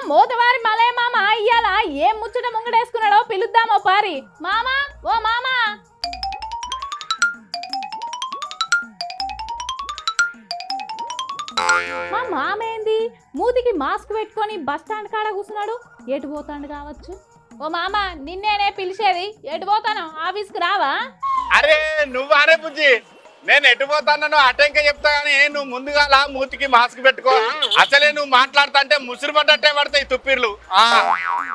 మోతవారి మలయ మామ ఇయ్యాల ఏం ముచ్చట ముంగడేసుకున్నాడో పిలుద్దామో పారి. మామా ఓ మామా మా మామేంది మూతికి మాస్క్ పెట్టుకొని బస్ స్టాండ్ కాడ కూర్చున్నాడు. ఎటు పోతాడు కావచ్చు. ఓ మామ నిన్నేనే పిలిచేది, ఎటు పోతాను? ఆఫీస్కి రావా? అరే నువ్వారే బుజ్జి, నేను ఎటు పోతాను అటెంక చెప్తా గానీ నువ్వు ముందుగా మూతికి మాస్క్ పెట్టుకో. అసలే నువ్వు మాట్లాడుతుంటే ముసురు పడ్డట్టే పడతాయి తుప్పిర్లు.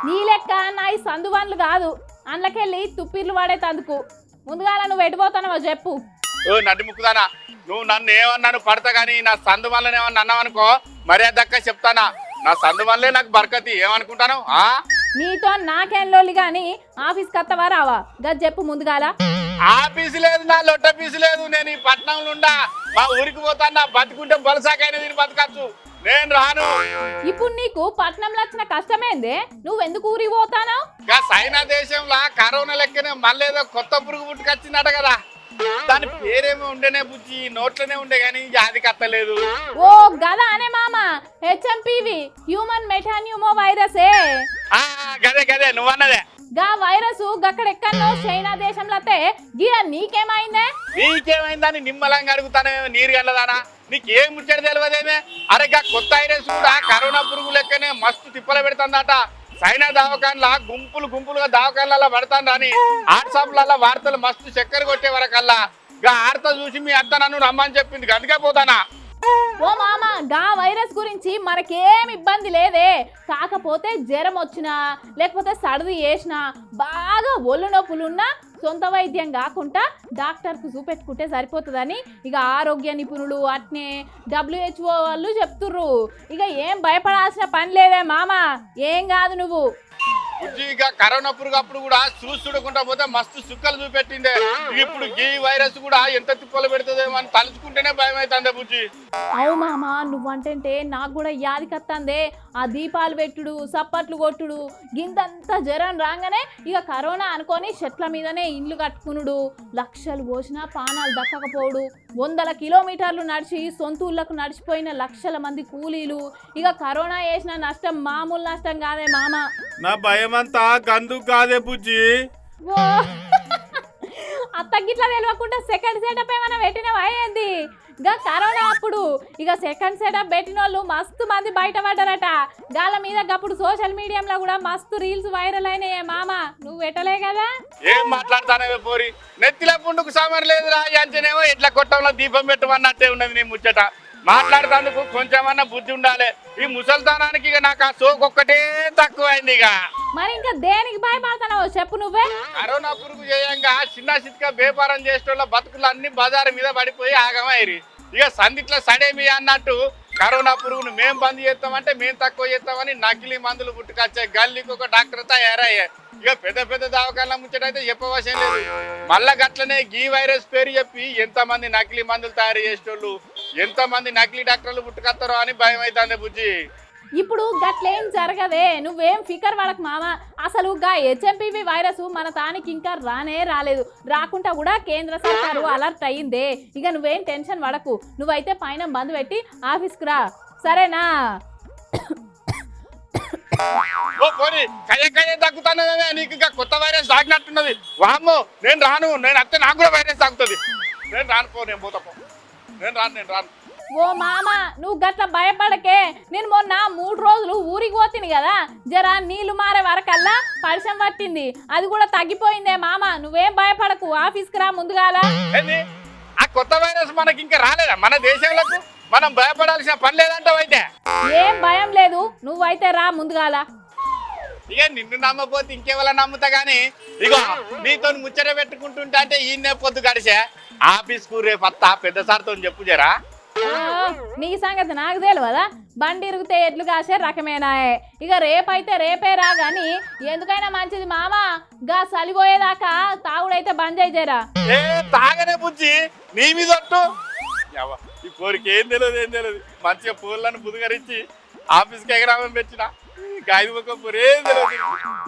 నీ లెక్క నా ఈ సందువన్లు కాదు, అందులోకెళ్ళి తుప్పిర్లు పడేతందుకు. ముందుగా నువ్వు ఎటు పోతానో చెప్పు. ఓ నడ్డి ముక్కుదానా, నువ్వు నన్ను ఏమన్నాను పడతా గానీ నా సందు వల్ల ఏమన్నా అన్నావనుకో మర్యాద దక్క చెప్తానా. నా సందు వల్లే నాకు బర్కతి, ఏమనుకుంటాను? నీతో నాకేం లోలి గాని ఆఫీస్కి వస్తావా రావా? గది చెప్పు ముందుగాల. ఆఫీసు లేదు, నా లొట్ట పీసు లేదు. నేను ఈ పట్నంలో ఉండా, మా ఊరికి పోతాను. బతుకుంటే బలసాకైనా దీన్ని బతకచ్చు, నేను రాను. ఇప్పుడు నీకు పట్నంలో వచ్చిన కష్టమేందే, నువ్వెందుకు ఊరికి పోతాను? చైనా దేశంలో కరోనా లెక్కనే మళ్ళీ ఏదో కొత్త పురుగు పుట్టుకొచ్చిందట కదా. దాని పేరేమో ఉండేనే బుజ్జి, నోట్లోనే ఉండే గానీ అది కత్తలేదు. ఓ గదా అనే మామ, హెచ్ఎంపీవి హ్యూమన్ మెటాన్యూమో వైరసే. గదే గదే నువ్వన్నదే. గా వైరస్ గక్కడెక్కడో చైనా దేశంలో అయితే గిడ నీకేమైందే? నీకేమైందని నిమ్మలంగా అడుగుతానేమో, నీరు గల్లదానా? నీకేం ముచ్చట తెలియదేమే? అరే కొత్త వైరస్ కూడా కరోనా పురుగు లెక్కనే మస్తు తిప్పలు పెడుతుందట. చైనా దవాఖాన్లా గుంపులు గుంపులుగా దవాఖాన్లలో పడతాను అని వాట్సాప్లలో వార్తలు మస్తు చక్కెర కొట్టే వరకల్లా గా ఆర్త చూసి మీ అత్త నన్ను రమ్మని చెప్పింది, అందుకే పోతానా. ఓ మామ గా వైరస్ గురించి మనకేం ఇబ్బంది లేదే. కాకపోతే జ్వరం వచ్చినా లేకపోతే సర్ది చేసినా బాగా ఒళ్ళు నొప్పులున్నా సొంత వైద్యం కాకుండా డాక్టర్కు చూపెట్టుకుంటే సరిపోతుందని ఇక ఆరోగ్య నిపుణులు అట్నే WHO వాళ్ళు చెప్తుర్రు. ఇక ఏం భయపడాల్సిన పని లేదే మామ, ఏం కాదు నువ్వు. బుజ్జిగా కరోనా పురుగు అప్పుడు కూడా చూడకుండా పోతే మస్తు సుక్కలు చూపెట్టిండే. ఇప్పుడు ఈ వైరస్ కూడా ఎంత తిప్పలు పెడుతుందేమో అని తలుచుకుంటేనే భయం అవుతుందే బుజ్జి. అవు మామ నువ్వంటే నాకు కూడా యాది కత్తందే. ఆ దీపాలు పెట్టుడు, సప్పట్లు కొట్టుడు, గింతంతా జ్వరం రాగానే ఇక కరోనా అనుకొని చెట్ల మీదనే ఇండ్లు కట్టుకునుడు, లక్షలు పోసినా పానాలు దక్కకపోడు, 100 కిలోమీటర్లు నడిచి సొంతూళ్ళకు నడిచిపోయిన లక్షల మంది కూలీలు. ఇక కరోనా వేసిన నష్టం మామూలు నష్టం కాదే మామ. నా భయమంతా గందు కాదే బుజ్జి. అత్తగిట్లా తెలియకుండా సెకండ్ సెటప్ ఏమైనా పెట్టినవా ఏంది? గా కరోనా అప్పుడు ఇక సెకండ్ సెటప్ పెట్టిన వాళ్ళు మస్తు మంది బయటపడ్డారట. గాల మీద అప్పుడు సోషల్ మీడియాలో కూడా మస్తు రీల్స్ వైరల్ అయినాయే మామ, నువ్వు పెట్టలే కదా? ఏం మాట్లాడతానే పోరి, నెత్తిల పుండుకు సామాన్ లేదురా అంటేనేమో ఎట్లా కొట్టంలో దీపం పెట్టమన్నట్టే ఉన్నది నీ ముచ్చట. మాట్లాడుతందుకు కొంచెమన్నా బుద్ధి ఉండాలి. ఈ ముసల్తానానికి ఇక నాకు ఆ సోకు ఒక్కటే తక్కువైంది. ఇక మరి ఇంకా దేనికి భయపడతానో చెప్పు నువ్వే. కరోనా పురుగు చేయంగా చిన్న చిత్క వ్యాపారం చేసేటోళ్ళ బతుకులు అన్ని బజారు మీద పడిపోయి ఆగమైరి. ఇక సందిట్ల సడేమి అన్నట్టు కరోనా పురుగును మేం బంద్ చేస్తామంటే మేం తక్కువ చేస్తామని నకిలీ మందులు పుట్టుకొచ్చాయి. గల్లీకి ఒక డాక్టర్ తయారయ్యాయి. ఇక పెద్ద పెద్ద దవాఖాన ముచ్చటైతే చెప్పవశం లేదు. మళ్ళా గట్లనే ఈ వైరస్ పేరు చెప్పి ఎంతమంది నకిలీ మందులు తయారు చేసేటోళ్ళు, ఎంతమంది నకిలీ డాక్టర్లు పుట్టుకొస్తారో అని భయం అవుతుంది బుజ్జి. ఇప్పుడు గట్లేం జరగదే, నువ్వేం ఫికర్ పడకు మామ. అసలు గా హెచ్ఎంపీవి వైరస్ మన తానికి ఇంకా రానే రాలేదు. రాకుండా కూడా కేంద్ర సర్కారు అలర్ట్ అయ్యిందే. ఇక నువ్వేం టెన్షన్ పడకు, నువ్వైతే పైన బంద్ పెట్టి ఆఫీస్కి రా, సరేనా? తగ్గుతానే నీకు ఇంకా కొత్త వైరస్ తాగినట్టున్నది. వామ్మో నేను రాను, నేను అత్తే నాకు కూడా వైరస్ తాగుతుంది. నేను రాను, నేను పోతా, నేను రాను. ఓ మామ నువ్వు గట్ల భయపడకే. నేను మొన్న 3 రోజులు ఊరికి పోతుంది కదా, జరా నీళ్లు మారే వరకల్లా పరిచయం పట్టింది, అది కూడా తగ్గిపోయిందే మామ. నువ్వేం భయపడకు, ఆఫీస్కి రా ముందుగాల. ఆ కొత్త వైరస్ మనకి ఇంకా రాలేదా మన దేశంలోకి? మనం భయపడాల్సిన పని లేదంటావైతే? ఏం భయం లేదు, నువ్వైతే రా ముందుగాల. ఇక నిన్ను నమ్మపోతే ఇంకెవరా నమ్ముతా గానీ ఇగో నీతో ముచ్చట పెట్టుకుంటుంటే అంటే ఈయనే పొద్దు గడిచే ఆఫీస్కు రేపు అత్తా పెద్ద సార్తో చెప్పు జరా. నీ సంగతి నాకు తెలియదా? బండి ఇరిగితే ఎడ్లు కాసే రకమేనాయే. ఇక రేపైతే రేపే రా గాని ఎందుకైనా మంచిది మామ, గా సలిపోయేదాకా తాగుడైతే బంద్ చేయరా. తాగనే బుజ్జి నీ మీద ఒట్టు. ఈ కోరిక ఏం తెలియదు మంచిగా పూలను బుధగరించి ఆఫీస్కి ఎగరామని పెట్టిన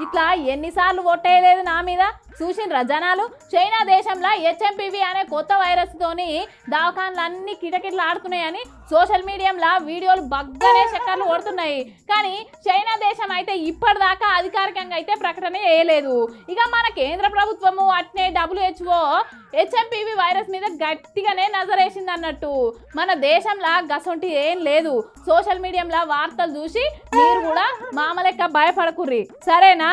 ఇట్లా ఎన్నిసార్లు ఒట్టేయలేదు నా మీద, చూసిండ్రా జనాలు? చైనా దేశంలో హెచ్ఎంపీవి అనే కొత్త వైరస్ తోని దవాఖాన్లన్నీ కిటకిటలు ఆడుతున్నాయని సోషల్ మీడియాలో వీడియోలు బగ్గనే చక్కర్లు కొడుతున్నాయి. కానీ చైనా దేశం అయితే ఇప్పటిదాకా అధికారికంగా అయితే ప్రకటన చేయలేదు. ఇక మన కేంద్ర ప్రభుత్వము అట్నే WHO HMPV వైరస్ మీద గట్టిగానే నజరేసింది అన్నట్టు. మన దేశంలో గసొంటి ఏం లేదు. సోషల్ మీడియాలో వార్తలు చూసి మీరు కూడా మామలెక్క భయపడకుర్రి, సరేనా?